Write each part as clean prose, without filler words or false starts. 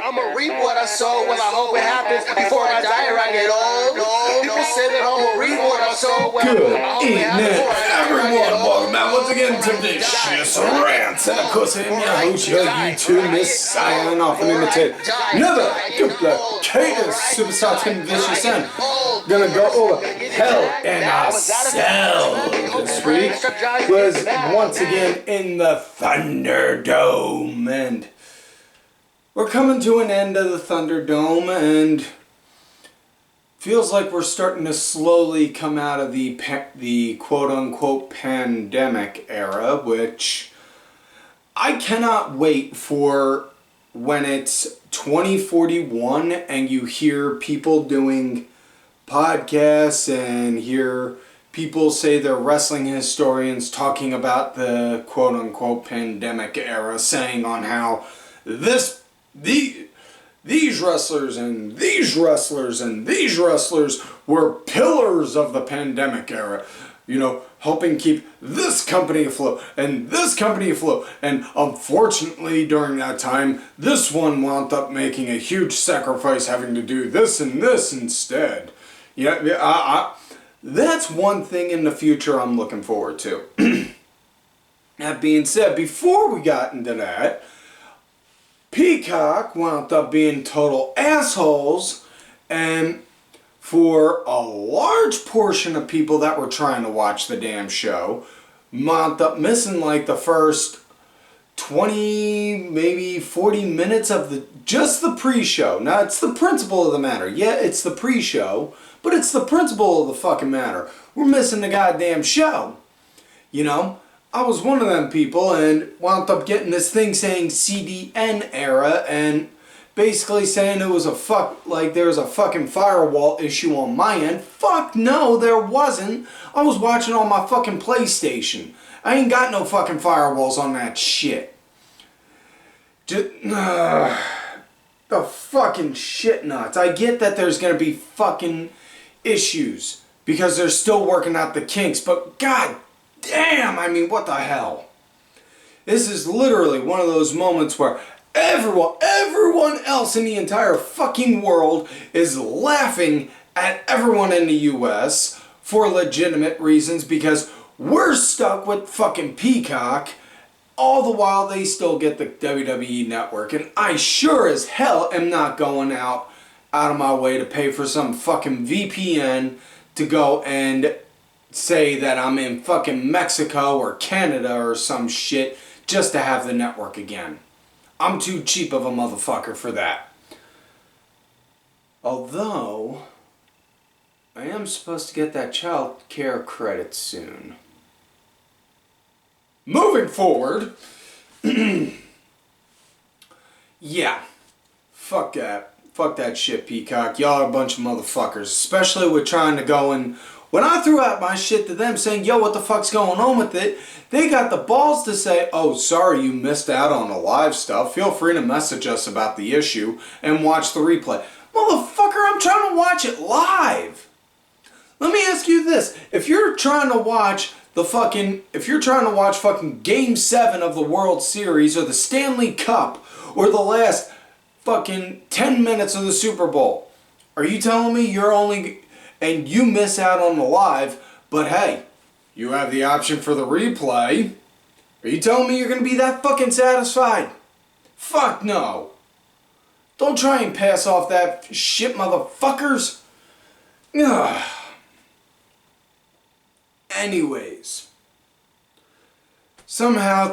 I'ma reap what I sow. Well, I hope it happens before I die or I get old. People say that I'ma reap what I sow. Well, Good I hope it happens evening, before I die or I everyone. get old. Welcome back once again to Vicious Rants. And of course, I'm your host, your YouTube messiah, and often imitated, never duplicated superstar Tim Vicious, and gonna go over Hell in a Cell this week. Was once again in the ThunderDome, and we're coming to an end of the ThunderDome, and feels like we're starting to slowly come out of the quote-unquote pandemic era, which I cannot wait for when it's 2041 and you hear people doing podcasts and hear people say they're wrestling historians talking about the quote-unquote pandemic era, saying on how these wrestlers and these wrestlers and these wrestlers were pillars of the pandemic era. You know, helping keep this company afloat and this company afloat. And unfortunately, during that time, this one wound up making a huge sacrifice, having to do this and this instead. Yeah, that's one thing in the future I'm looking forward to. That being said, before we got into that, Peacock wound up being total assholes, and for a large portion of people that were trying to watch the damn show, wound up missing like the first 20, maybe 40 minutes of just the pre-show. Now, it's the principle of the matter. Yeah, it's the pre-show, but it's the principle of the fucking matter. We're missing the goddamn show. You know? I was one of them people and wound up getting this thing saying CDN era and basically saying it was there was a fucking firewall issue on my end. Fuck no, there wasn't. I was watching on my fucking PlayStation. I ain't got no fucking firewalls on that shit. The fucking shit nuts. I get that there's gonna be fucking issues because they're still working out the kinks, but god damn, I mean, what the hell? This is literally one of those moments where everyone else in the entire fucking world is laughing at everyone in the US for legitimate reasons because we're stuck with fucking Peacock, all the while they still get the WWE Network. And I sure as hell am not going out of my way to pay for some fucking VPN to go and say that I'm in fucking Mexico or Canada or some shit just to have the network again. I'm too cheap of a motherfucker for that. Although, I am supposed to get that child care credit soon. Moving forward, yeah, fuck that. Fuck that shit, Peacock. Y'all are a bunch of motherfuckers, especially with trying to go and when I threw out my shit to them saying, yo, what the fuck's going on with it? They got the balls to say, oh, sorry you missed out on the live stuff. Feel free to message us about the issue and watch the replay. Motherfucker, I'm trying to watch it live. Let me ask you this. If you're trying to watch fucking Game 7 of the World Series or the Stanley Cup or the last fucking 10 minutes of the Super Bowl, are you telling me and you miss out on the live, but hey, you have the option for the replay? Are you telling me you're going to be that fucking satisfied? Fuck no. Don't try and pass off that shit, motherfuckers. Ugh. Anyways, somehow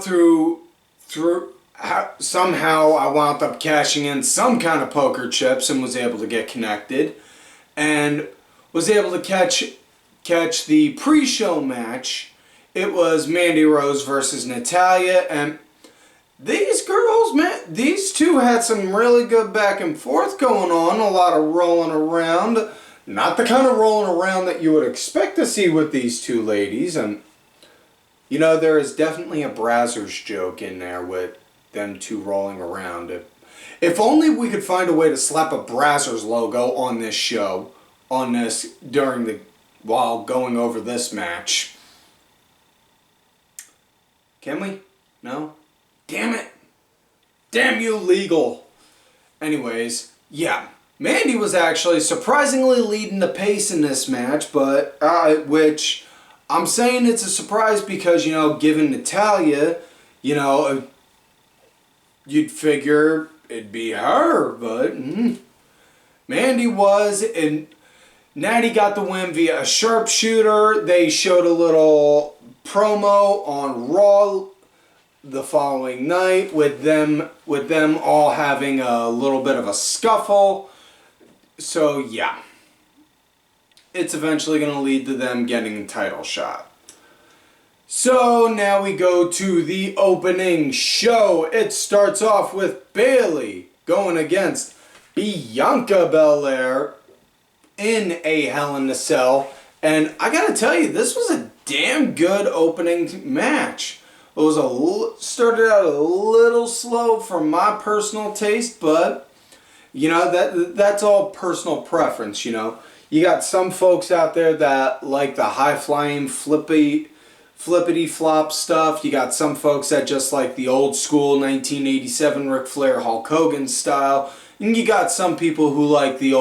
somehow I wound up cashing in some kind of poker chips and was able to get connected and was able to catch the pre-show match. It was Mandy Rose versus Natayla, and these girls, man, these two had some really good back and forth going on, a lot of rolling around. Not the kind of rolling around that you would expect to see with these two ladies. And you know, there is definitely a Brazzers joke in there with them two rolling around. If only we could find a way to slap a Brazzers logo on this show, while going over this match. Can we? No? Damn it! Damn you, legal! Anyways, yeah. Mandy was actually surprisingly leading the pace in this match, but, which, I'm saying it's a surprise because, you know, given Natalya, you know, you'd figure it'd be her, but Mandy was, and Natty got the win via a sharpshooter. They showed a little promo on Raw the following night with them all having a little bit of a scuffle. So yeah, it's eventually going to lead to them getting a title shot. So now we go to the opening show. It starts off with Baylay going against Bianca Belair in a Hell in a Cell. And I gotta tell you, this was a damn good opening match. It was started out a little slow for my personal taste, but you know, that's all personal preference, you know. You got some folks out there that like the high-flying, flippity-flop stuff. You got some folks that just like the old school 1987 Ric Flair, Hulk Hogan style. And you got some people who like the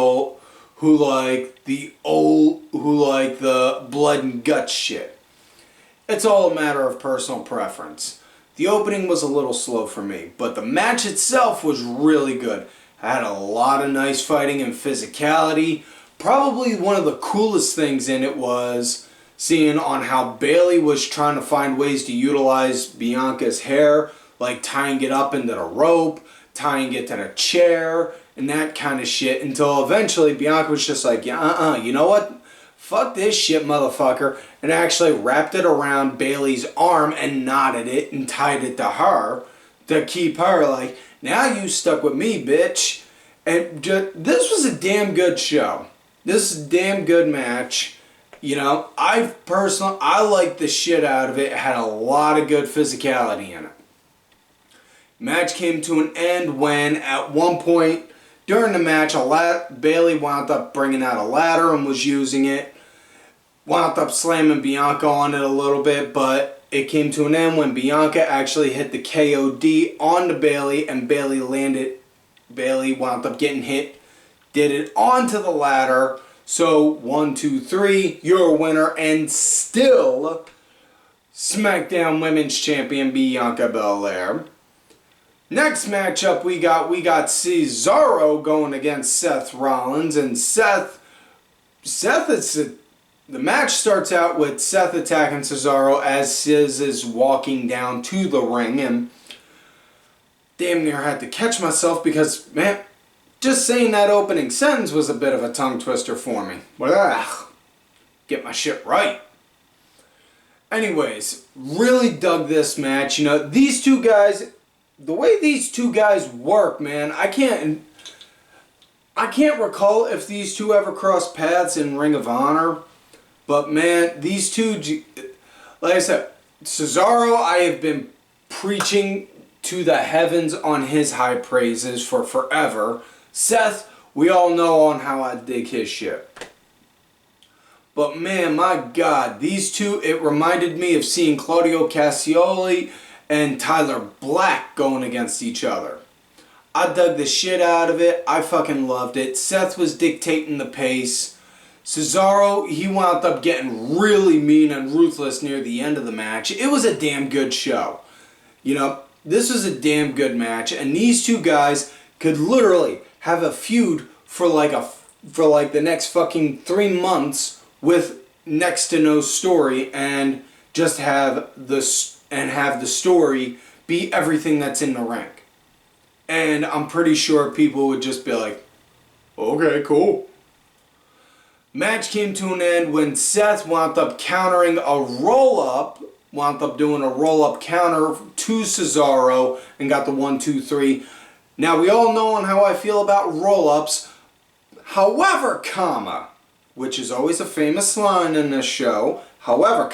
blood and guts shit. It's all a matter of personal preference. The opening was a little slow for me, but the match itself was really good. Had a lot of nice fighting and physicality. Probably one of the coolest things in it was seeing on how Baylay was trying to find ways to utilize Bianca's hair, like tying it up into the rope, tying it to the chair, and that kind of shit, until eventually Bianca was just like, yeah, you know what? Fuck this shit, motherfucker, and actually wrapped it around Bayley's arm and knotted it and tied it to her to keep her like, now you stuck with me, bitch. And this was a damn good show. This is a damn good match. You know, I liked the shit out of it. It had a lot of good physicality in it. Match came to an end when, at one point during the match, Baylay wound up bringing out a ladder and was using it. Wound up slamming Bianca on it a little bit, but it came to an end when Bianca actually hit the KOD onto Baylay, and Baylay wound up getting hit, did it onto the ladder. So 1, 2, 3, you're a winner, and still SmackDown Women's Champion Bianca Belair. Next matchup we got Cesaro going against Seth Rollins, and the match starts out with Seth attacking Cesaro as Ciz is walking down to the ring, and damn near had to catch myself because, man, just saying that opening sentence was a bit of a tongue twister for me. But get my shit right. Anyways, really dug this match. You know, these two guys, the way these two guys work, man, I can't recall if these two ever crossed paths in Ring of Honor. But man, these two, like I said, Cesaro, I have been preaching to the heavens on his high praises for forever. Seth, we all know on how I dig his shit. But man, my God, these two, it reminded me of seeing Claudio Castagnoli and Tyler Black going against each other. I dug the shit out of it. I fucking loved it. Seth was dictating the pace. Cesaro, he wound up getting really mean and ruthless near the end of the match. It was a damn good show. You know, this was a damn good match, and these two guys could literally have a feud for like the next fucking 3 months with next to no story, and just have the story be everything that's in the ring. And I'm pretty sure people would just be like, okay, cool. Match came to an end when Seth wound up countering a roll-up, wound up doing a roll-up counter to Cesaro and got the 1, 2, 3. Now, we all know on how I feel about roll-ups. However, which is always a famous line in this show, however,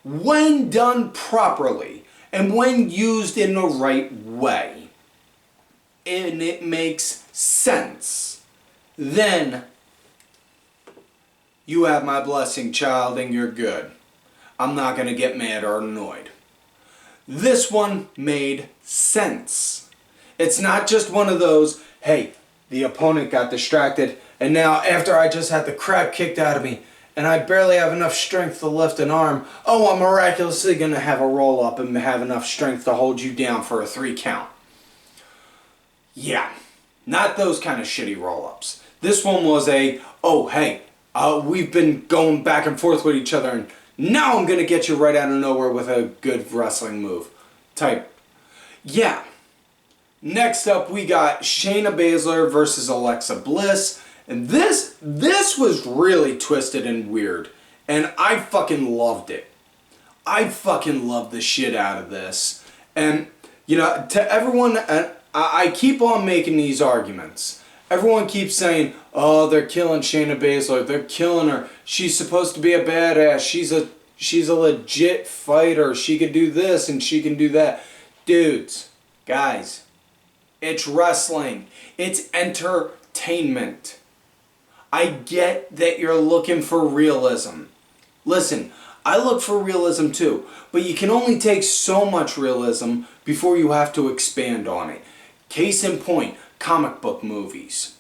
when done properly and when used in the right way, and it makes sense, then you have my blessing, child, and you're good. I'm not going to get mad or annoyed. This one made sense. It's not just one of those, hey, the opponent got distracted, and now after I just had the crap kicked out of me, and I barely have enough strength to lift an arm, oh, I'm miraculously going to have a roll-up and have enough strength to hold you down for a 3 count. Yeah, not those kind of shitty roll-ups. This one was a, oh, hey, we've been going back and forth with each other, and now I'm going to get you right out of nowhere with a good wrestling move type. Yeah. Next up, we got Shayna Baszler versus Alexa Bliss. And this was really twisted and weird. And I fucking loved it. I fucking loved the shit out of this. And, you know, to everyone, I keep on making these arguments. Everyone keeps saying, oh, they're killing Shayna Baszler. They're killing her. She's supposed to be a badass. She's a legit fighter. She can do this and she can do that. Dudes, guys, it's wrestling. It's entertainment. I get that you're looking for realism. Listen, I look for realism too, but you can only take so much realism before you have to expand on it. Case in point, comic book movies.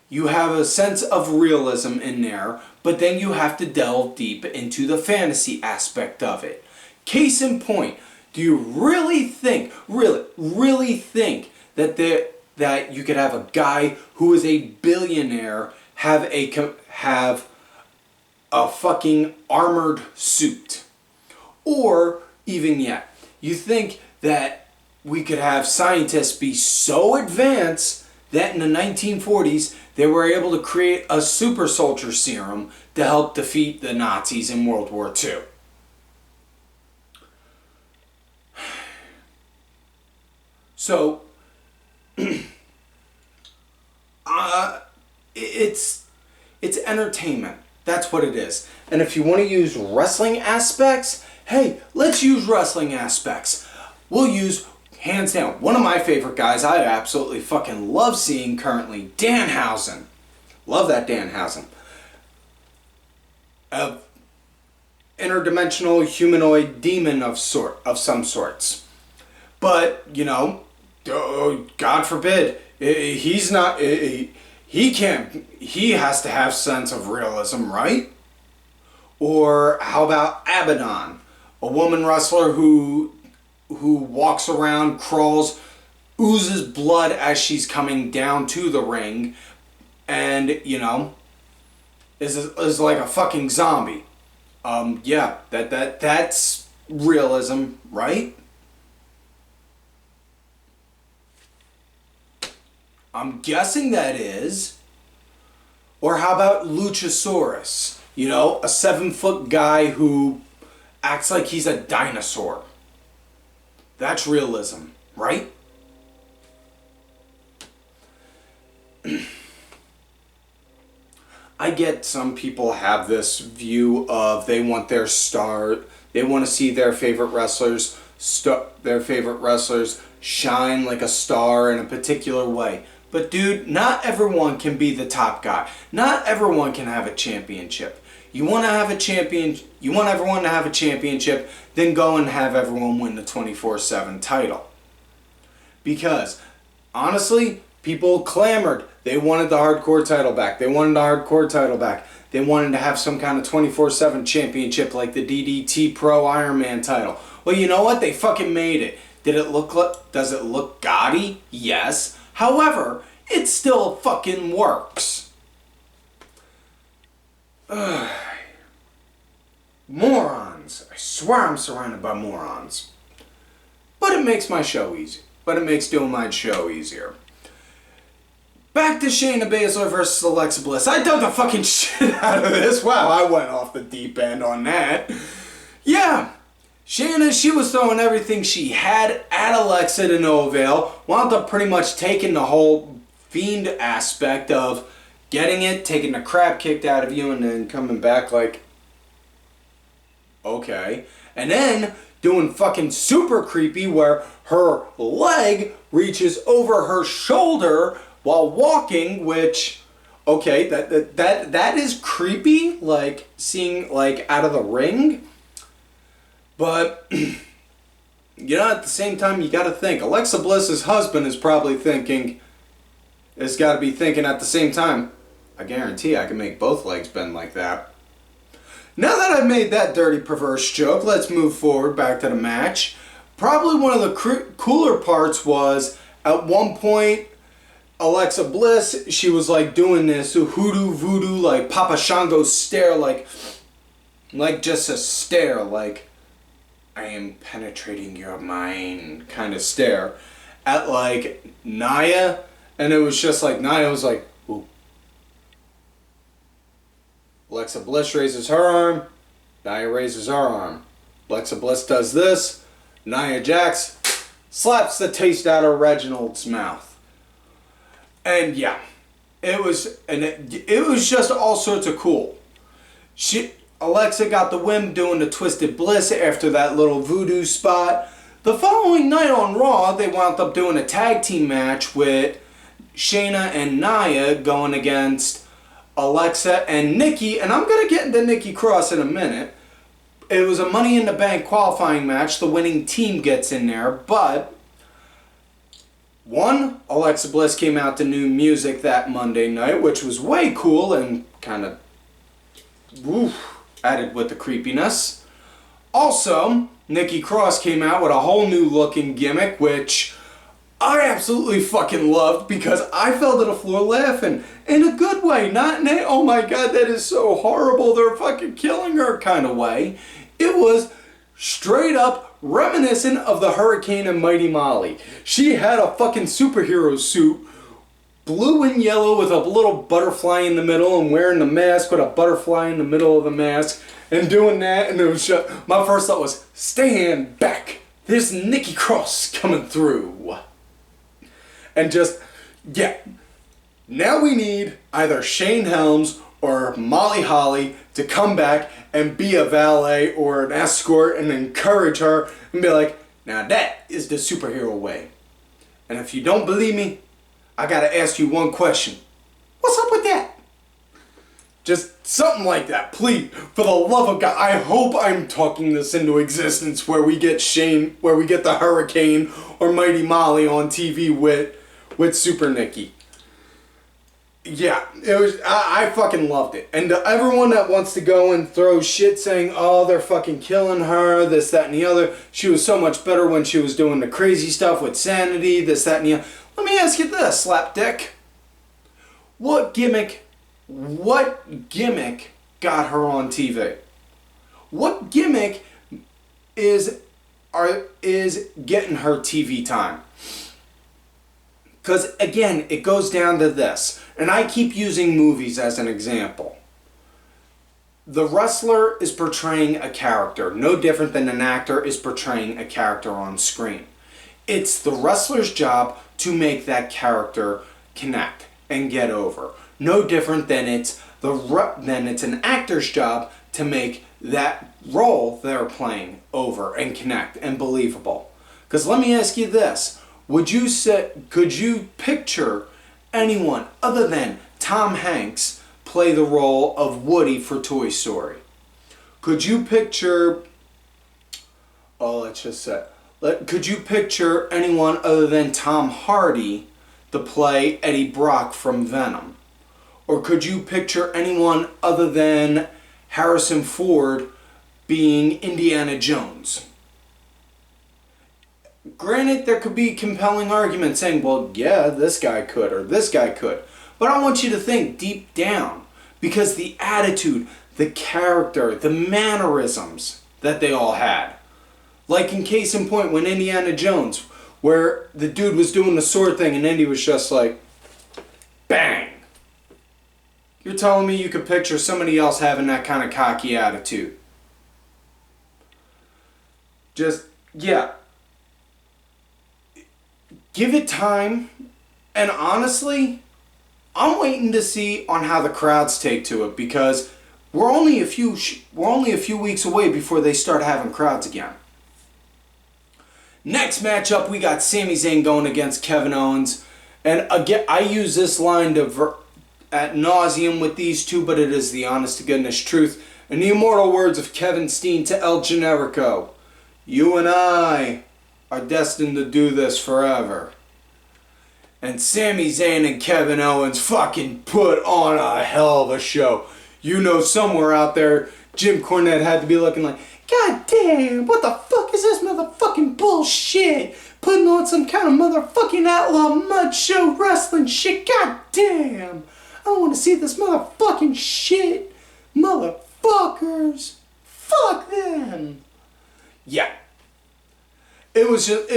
You have a sense of realism in there, but then you have to delve deep into the fantasy aspect of it. Case in point, do you really think, really think that you could have a guy who is a billionaire have a fucking armored suit? Or even yet, you think that we could have scientists be so advanced that in the 1940s they were able to create a super soldier serum to help defeat the Nazis in World War II? So, it's entertainment. That's what it is. And if you want to use wrestling aspects, hey, let's use wrestling aspects. We'll use, hands down, one of my favorite guys I absolutely fucking love seeing currently, Danhausen. Love that Danhausen. Interdimensional humanoid demon of some sorts. But, you know, God forbid, he's not, he has to have sense of realism, right? Or how about Abaddon, a woman wrestler who walks around, crawls, oozes blood as she's coming down to the ring, and, you know, is like a fucking zombie. Yeah, that's realism, right? I'm guessing that is. Or how about Luchasaurus? You know, a 7-foot guy who acts like he's a dinosaur. That's realism, right? I get some people have this view of they want to see their favorite wrestlers shine like a star in a particular way. But dude, not everyone can be the top guy. Not everyone can have a championship. You want everyone to have a championship, then go and have everyone win the 24/7 title. Because honestly, people clamored. They wanted the hardcore title back. They wanted to have some kind of 24/7 championship like the DDT Pro Iron Man title. Well, you know what? They fucking made it. Does it look gaudy? Yes. However, it still fucking works. Morons. I swear I'm surrounded by morons. But it makes my show easy. But it makes doing my show easier. Back to Shayna Baszler versus Alexa Bliss. I dug the fucking shit out of this. Wow, I went off the deep end on that. Yeah. Shayna, she was throwing everything she had at Alexa to no avail. Wound up pretty much taking the whole Fiend aspect of getting it, taking the crap kicked out of you, and then coming back like, okay. And then doing fucking super creepy where her leg reaches over her shoulder while walking, which, okay, that is creepy, like seeing like out of the ring. But you know, at the same time, you got to think. Alexa Bliss's husband is probably thinking, has got to be thinking at the same time, I guarantee I can make both legs bend like that. Now that I've made that dirty, perverse joke, let's move forward back to the match. Probably one of the cooler parts was, at one point, Alexa Bliss, she was like doing this hoodoo voodoo, like Papa Shango stare, like just a stare, like, I am penetrating your mind kind of stare at like Nia, and it was just like Nia was like, ooh. Alexa Bliss raises her arm, Nia raises her arm. Alexa Bliss does this, Nia Jax slaps the taste out of Reginald's mouth. And yeah, it was just all sorts of cool. Alexa got the win doing the Twisted Bliss after that little voodoo spot. The following night on Raw, they wound up doing a tag team match with Shayna and Nia going against Alexa and Nikki. And I'm going to get into Nikki Cross in a minute. It was a Money in the Bank qualifying match. The winning team gets in there. But, one, Alexa Bliss came out to new music that Monday night, which was way cool and kind of, woof, added with the creepiness. Also, Nikki Cross came out with a whole new looking gimmick, which I absolutely fucking loved because I fell to the floor laughing in a good way, not in a, oh my god, that is so horrible, they're fucking killing her kind of way. It was straight up reminiscent of the Hurricane and Mighty Molly. She had a fucking superhero suit, blue and yellow with a little butterfly in the middle, and wearing the mask with a butterfly in the middle of the mask and doing that, and it was just, my first thought was, stand back, there's Nikki Cross coming through. And just, yeah, now we need either Shane Helms or Molly Holly to come back and be a valet or an escort and encourage her and be like, now that is the superhero way. And if you don't believe me, I gotta ask you one question. What's up with that? Just something like that, please. For the love of God, I hope I'm talking this into existence where we get Shane, where we get the Hurricane or Mighty Molly on TV with Super Nikki. Yeah, it was. I fucking loved it. And to everyone that wants to go and throw shit saying, oh, they're fucking killing her, this, that, and the other. She was so much better when she was doing the crazy stuff with Sanity, this, that, and the other. Let me ask you this, Slapdick. What gimmick got her on TV? What gimmick is getting her TV time? Because, again, it goes down to this. And I keep using movies as an example. The wrestler is portraying a character, no different than an actor is portraying a character on screen. It's the wrestler's job to make that character connect and get over. No different than it's an actor's job to make that role they're playing over and connect and believable. Because let me ask you this. Could you picture anyone other than Tom Hanks play the role of Woody for Toy Story? Could you picture, could you picture anyone other than Tom Hardy to play Eddie Brock from Venom? Or could you picture anyone other than Harrison Ford being Indiana Jones? Granted, there could be compelling arguments saying, well, yeah, this guy could, or this guy could. But I want you to think deep down, because the attitude, the character, the mannerisms that they all had. Like in case in point, when Indiana Jones, where the dude was doing the sword thing and Indy was just like, bang. You're telling me you could picture somebody else having that kind of cocky attitude. Just, yeah. Give it time, and honestly, I'm waiting to see on how the crowds take to it because we're only a few weeks away before they start having crowds again. Next matchup, we got Sami Zayn going against Kevin Owens, and again, I use this line ad nauseum with these two, but it is the honest to goodness truth. In the immortal words of Kevin Steen to El Generico, you and I are destined to do this forever. And Sami Zayn and Kevin Owens fucking put on a hell of a show. You know, somewhere out there, Jim Cornette had to be looking like, God damn, what the fuck is this motherfucking bullshit? Putting on some kind of motherfucking outlaw mud show wrestling shit. God damn. I don't want to see this motherfucking shit. Motherfuckers. Fuck them. Yeah. It was just,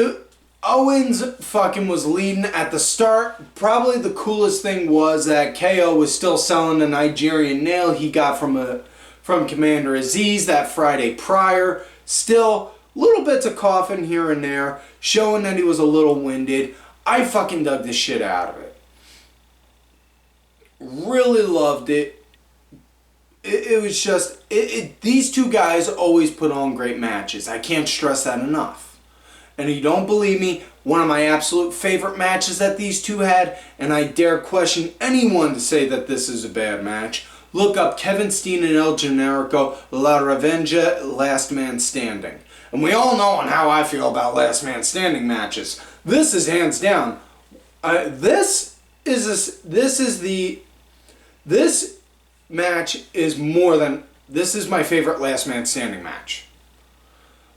Owens fucking was leading at the start. Probably the coolest thing was that KO was still selling the Nigerian nail he got from Commander Aziz that Friday prior. Still, little bits of coughing here and there, showing that he was a little winded. I fucking dug the shit out of it. Really loved it. It was just, these two guys always put on great matches. I can't stress that enough. And if you don't believe me, one of my absolute favorite matches that these two had, and I dare question anyone to say that this is a bad match, look up Kevin Steen and El Generico, La Revenja, Last Man Standing. And we all know on how I feel about Last Man Standing matches. This is hands down. This match is more than, this is my favorite Last Man Standing match.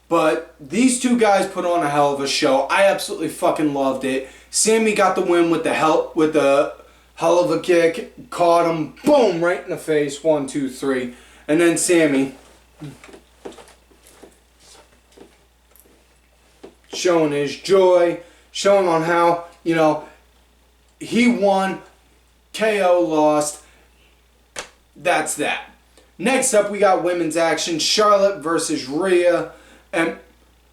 But these two guys put on a hell of a show. I absolutely fucking loved it. Sami got the win with the hell of a kick, caught him, boom, right in the face, 1, 2, 3. And then Sami showing his joy, showing on how, you know, he won, KO lost. That's that. Next up, we got women's action. Charlotte versus Rhea. And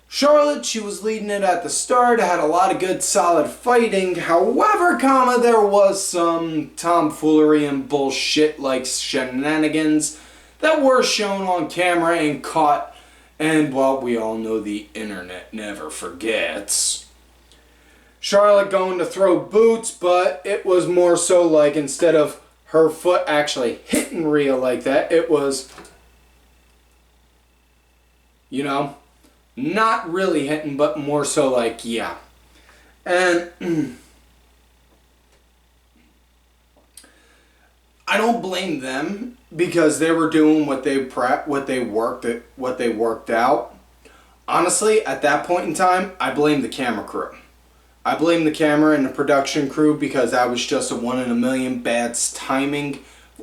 Charlotte, she was leading it at the start. Had a lot of good, solid fighting. However, there was some tomfoolery and bullshit like shenanigans that were shown on camera and caught. And, well, we all know the internet never forgets. Charlotte going to throw boots, but it was more so like instead of her foot actually hitting Rhea like that, it was, you know, not really hitting, but more so like, yeah. And I don't blame them because they were doing what they worked out. Honestly, at that point in time, I blame the camera crew. I blame the camera and the production crew because that was just a 1 in a million bad timing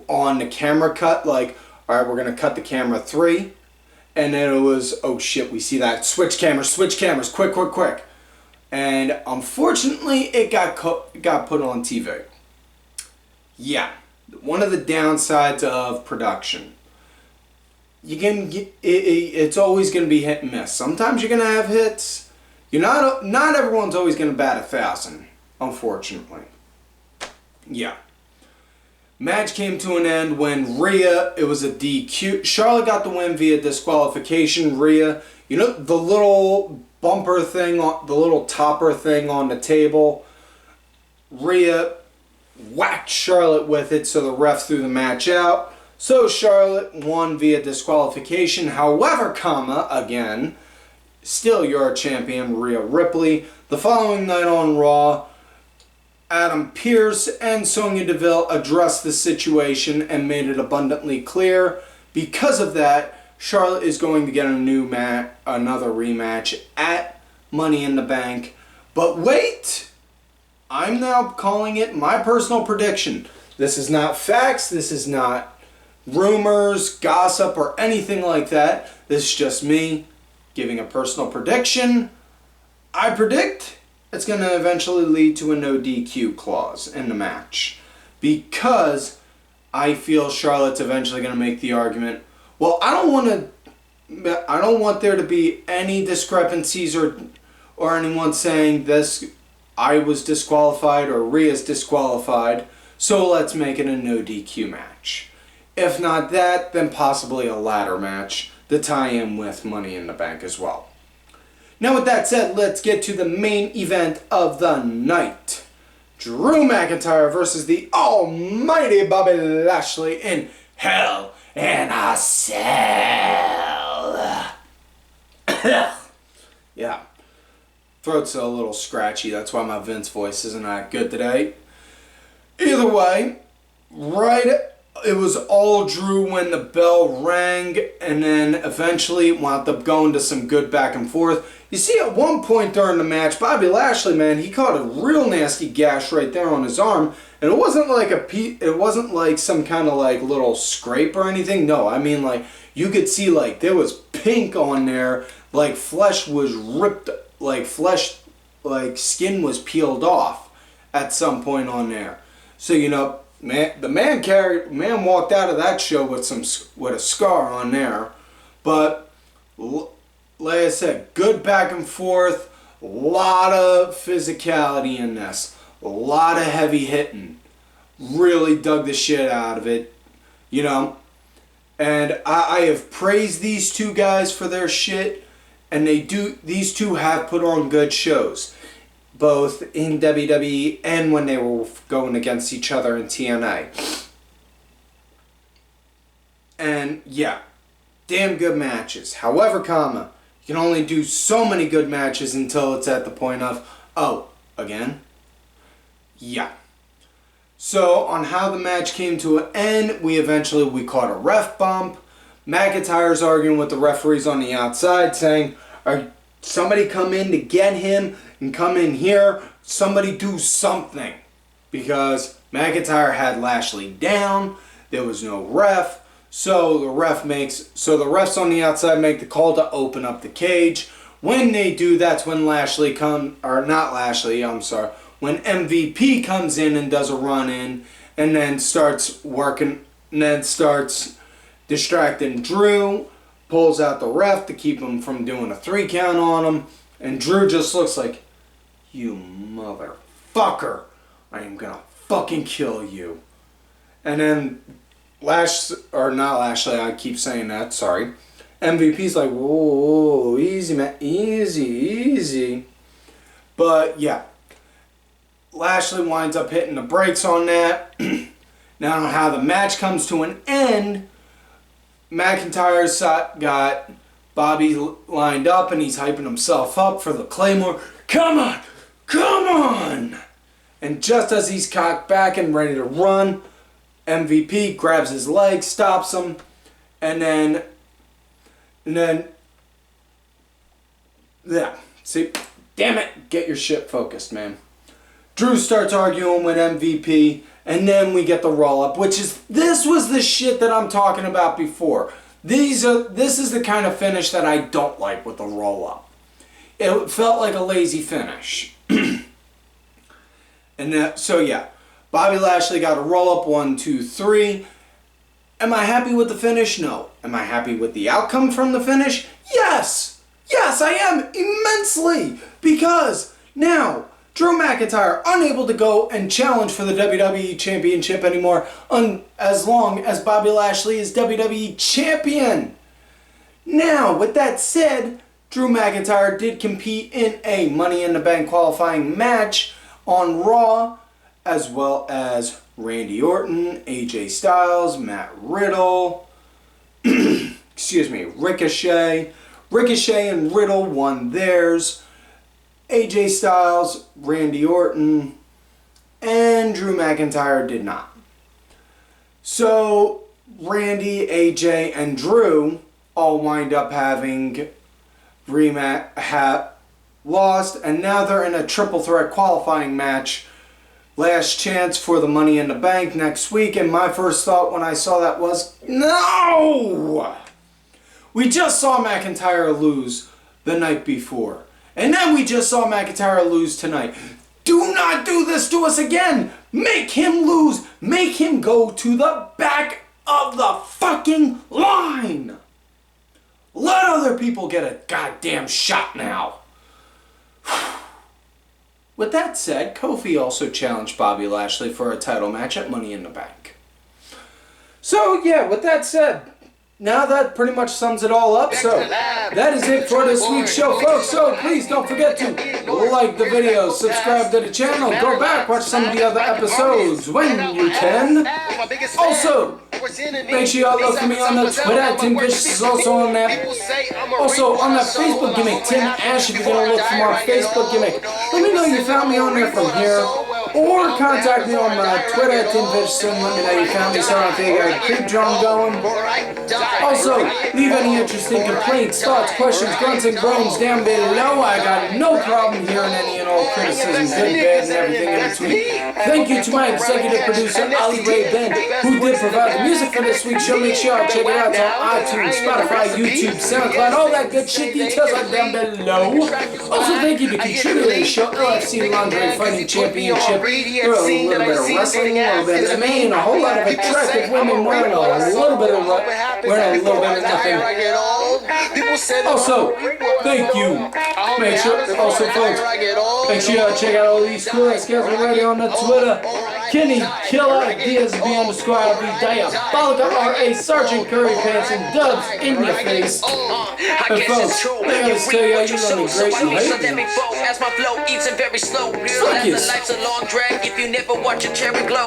on the camera cut. Like, all right, we're going to cut the camera 3. And then it was, oh shit, we see that. Switch cameras, quick, quick, quick. And unfortunately, it got put on TV. Yeah, one of the downsides of production. It's always going to be hit and miss. Sometimes you're going to have hits. Not everyone's always going to bat 1,000, unfortunately. Yeah. Match came to an end when Rhea, it was a DQ. Charlotte got the win via disqualification. Rhea, you know, the little bumper thing, the little topper thing on the table. Rhea whacked Charlotte with it, so the ref threw the match out. So Charlotte won via disqualification. However, again, still your champion, Rhea Ripley. The following night on Raw, Adam Pearce and Sonya Deville addressed the situation and made it abundantly clear. Because of that, Charlotte is going to get another rematch at Money in the Bank. But wait! I'm now calling it my personal prediction. This is not facts, this is not rumors, gossip, or anything like that. This is just me giving a personal prediction. I predict it's going to eventually lead to a no DQ clause in the match. Because I feel Charlotte's eventually going to make the argument, well, I don't want there to be any discrepancies or anyone saying this, I was disqualified or Rhea's disqualified, so let's make it a no DQ match. If not that, then possibly a ladder match to tie in with Money in the Bank as well. Now with that said, let's get to the main event of the night. Drew McIntyre versus the almighty Bobby Lashley in Hell in a Cell. Yeah. Throat's a little scratchy. That's why my Vince voice isn't that good today. Either way, it was all Drew when the bell rang, and then eventually it wound up going to some good back and forth. You see, at one point during the match, Bobby Lashley, man, he caught a real nasty gash right there on his arm, and it wasn't like some kind of like little scrape or anything. No, I mean like you could see like there was pink on there, like flesh was ripped, like skin was peeled off at some point on there. So you know. Man, the man walked out of that show with a scar on there, but like I said, good back and forth, a lot of physicality in this, a lot of heavy hitting, really dug the shit out of it, you know, and I have praised these two guys for their shit, and these two have put on good shows. Both in WWE and when they were going against each other in TNA. And yeah, damn good matches. However, you can only do so many good matches until it's at the point of, oh, again? Yeah. So on how the match came to an end, we caught a ref bump. McIntyre's arguing with the referees on the outside saying, somebody come in to get him and come in here. Somebody do something. Because McIntyre had Lashley down. There was no ref. So the refs on the outside make the call to open up the cage. When they do, that's when when MVP comes in and does a run in and then starts working and then starts distracting Drew. Pulls out the ref to keep him from doing a 3 count on him, and Drew just looks like, you motherfucker, I am gonna fucking kill you. And then I keep saying that, sorry. MVP's like, whoa, easy man, easy. But yeah, Lashley winds up hitting the brakes on that. Now how the match comes to an end, McIntyre's got Bobby lined up and he's hyping himself up for the Claymore. Come on! And just as he's cocked back and ready to run, MVP grabs his leg, stops him, and then, yeah, see, damn it, get your shit focused, man. Drew starts arguing with MVP. And then we get the roll-up, this was the shit that I'm talking about before. This is the kind of finish that I don't like with the roll-up. It felt like a lazy finish. So yeah, Bobby Lashley got a roll-up, 1, 2, 3. Am I happy with the finish? No. Am I happy with the outcome from the finish? Yes! Yes, I am, immensely! Because now, Drew McIntyre unable to go and challenge for the WWE Championship anymore as long as Bobby Lashley is WWE Champion. Now, with that said, Drew McIntyre did compete in a Money in the Bank qualifying match on Raw, as well as Randy Orton, AJ Styles, Matt Riddle, Ricochet. Ricochet and Riddle won theirs. AJ Styles, Randy Orton, and Drew McIntyre did not. So Randy, AJ, and Drew all wind up having lost, and now they're in a triple threat qualifying match. Last chance for the Money in the Bank next week, and my first thought when I saw that was, no! We just saw McIntyre lose the night before. And then we just saw McIntyre lose tonight. Do not do this to us again. Make him lose. Make him go to the back of the fucking line. Let other people get a goddamn shot now. With that said, Kofi also challenged Bobby Lashley for a title match at Money in the Bank. So yeah, with that said, now that pretty much sums it all up. So that is it for this week's show, folks. So please don't forget to like the video, subscribe to the channel, go back, watch some of the other episodes when you can. Also, Make sure y'all look for me on the Twitter. Tim Vicious is also on that. Also on that Facebook gimmick, Tim Ash, if you're going to look for my Facebook gimmick. Let me know you found me on there from here. Or contact me on my Twitter, Tim Vicious, and let me know you found me so I think I can keep drum going. Also, leave any interesting complaints, thoughts, questions, grunts, and groans down below. I got no problem hearing any and all criticism, good, bad, and everything in between. Thank you to my executive producer, Ali Ray Ben, who did provide the music for this week's show. Make sure y'all check it out on iTunes, Spotify, YouTube, SoundCloud, all that good shit. Details are down below. Also, thank you to contributor to the show, LFC Lingerie Fighting Championship. There are a little bit of wrestling, a little bit of MMA, and a whole lot of attractive women wearing a little bit of nothing. Also, thank you. Make sure, also folks, make sure y'all check out all these cool ass guys already on the Twitter. Kenny, Killer, DSB_LB, Diabolica, RA, Sergeant Curry Pants, and Dubs in your face. And folks, I gotta tell y'all, you're gonna be great and hate me. As my flow eats and very slow. Fuck yes. Life's a long drag if you never watch a cherry glow.